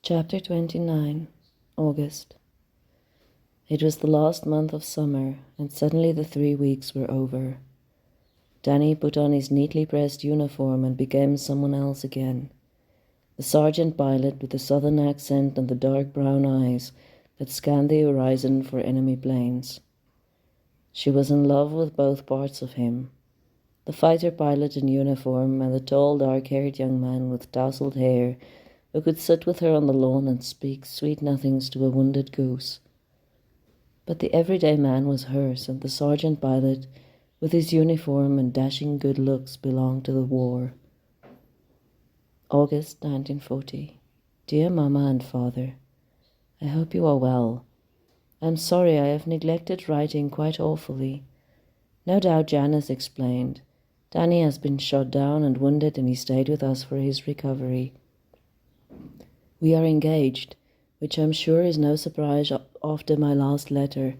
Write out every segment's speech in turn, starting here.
Chapter 29, August. It was the last month of summer, and suddenly the 3 weeks were over. Danny put on his neatly pressed uniform and became someone else again. The sergeant pilot with the southern accent and the dark brown eyes that scanned the horizon for enemy planes. She was in love with both parts of him, the fighter pilot in uniform and the tall dark-haired young man with tousled hair who could sit with her on the lawn and speak sweet nothings to a wounded goose. But the everyday man was hers, and the sergeant pilot, with his uniform and dashing good looks, belonged to the war. August 1940. Dear Mama and Father, I hope you are well. I'm sorry I have neglected writing quite awfully. No doubt Janice explained. Danny has been shot down and wounded, and he stayed with us for his recovery. We are engaged, which I'm sure is no surprise after my last letter.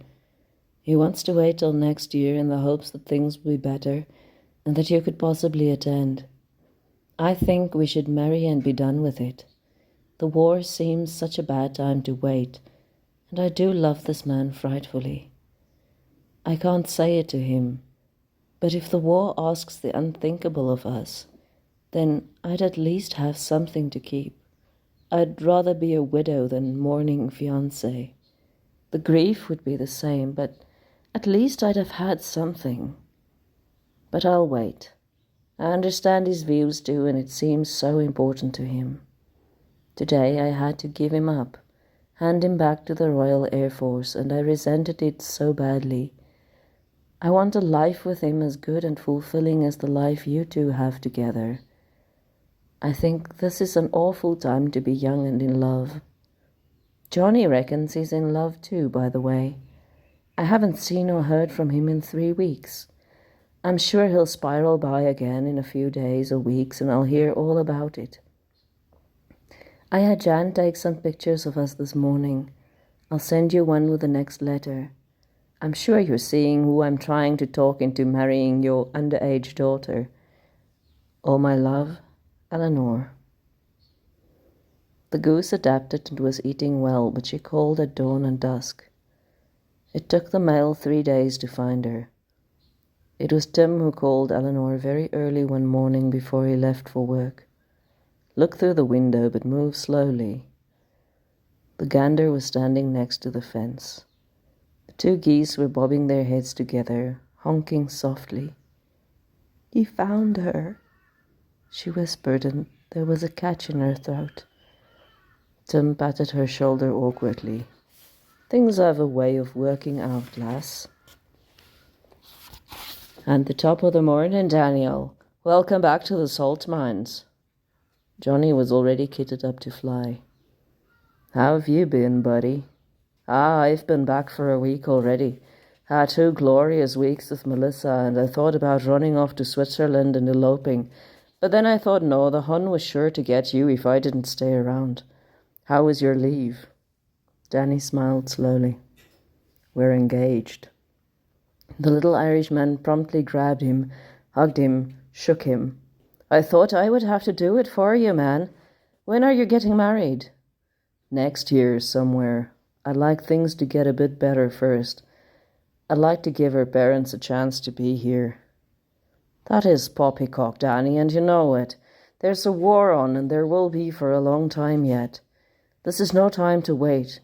He wants to wait till next year in the hopes that things will be better and that you could possibly attend. I think we should marry and be done with it. The war seems such a bad time to wait, and I do love this man frightfully. I can't say it to him, but if the war asks the unthinkable of us, then I'd at least have something to keep. I'd rather be a widow than mourning fiancé. The grief would be the same, but at least I'd have had something. But I'll wait. I understand his views too, and it seems so important to him. Today I had to give him up, hand him back to the Royal Air Force, and I resented it so badly. I want a life with him as good and fulfilling as the life you two have together. I think this is an awful time to be young and in love. Johnny reckons he's in love too, by the way. I haven't seen or heard from him in 3 weeks. I'm sure he'll spiral by again in a few days or weeks, and I'll hear all about it. I had Jan take some pictures of us this morning. I'll send you one with the next letter. I'm sure you're seeing who I'm trying to talk into marrying your underage daughter. All my love, Eleanor. The goose adapted and was eating well, but she called at dawn and dusk. It took the mail 3 days to find her. It was Tim who called Eleanor very early one morning before he left for work. Look through the window, but move slowly. The gander was standing next to the fence. The 2 geese were bobbing their heads together, honking softly. "You found her," she whispered, and there was a catch in her throat. Tim patted her shoulder awkwardly. "Things have a way of working out, lass." "And the top of the morning, Daniel. Welcome back to the salt mines." Johnny was already kitted up to fly. "How have you been, buddy?" I've been back for a week already. Had 2 glorious weeks with Melissa, and I thought about running off to Switzerland and eloping. But then I thought, no, the Hun was sure to get you if I didn't stay around. How was your leave?" Danny smiled slowly. "We're engaged." The little Irishman promptly grabbed him, hugged him, shook him. "I thought I would have to do it for you, man. When are you getting married?" "Next year, somewhere. I'd like things to get a bit better first. I'd like to give her parents a chance to be here." "That is poppycock, Danny, and you know it. There's a war on, and there will be for a long time yet. This is no time to wait.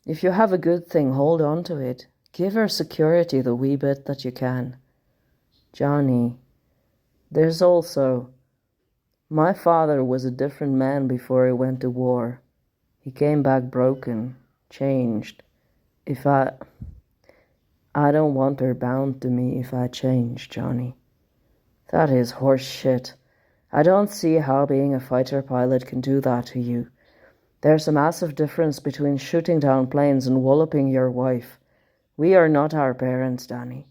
If you have a good thing, hold on to it. Give her security the wee bit that you can." "Johnny, there's also... My father was a different man before he went to war. He came back broken, changed. I don't want her bound to me if I change, Johnny." "That is horse shit. I don't see how being a fighter pilot can do that to you. There's a massive difference between shooting down planes and walloping your wife. We are not our parents, Danny.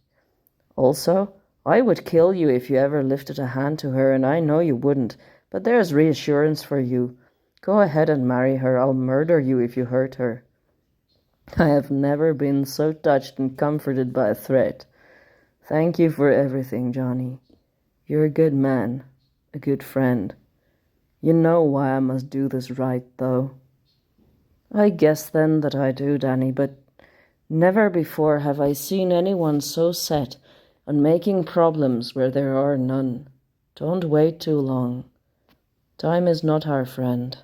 Also, I would kill you if you ever lifted a hand to her, and I know you wouldn't, but there's reassurance for you. Go ahead and marry her. I'll murder you if you hurt her." "I have never been so touched and comforted by a threat. Thank you for everything, Johnny. You're a good man, a good friend. You know why I must do this right, though." I guess then that I do, Danny, but never before have I seen anyone so set on making problems where there are none. Don't wait too long. Time is not our friend.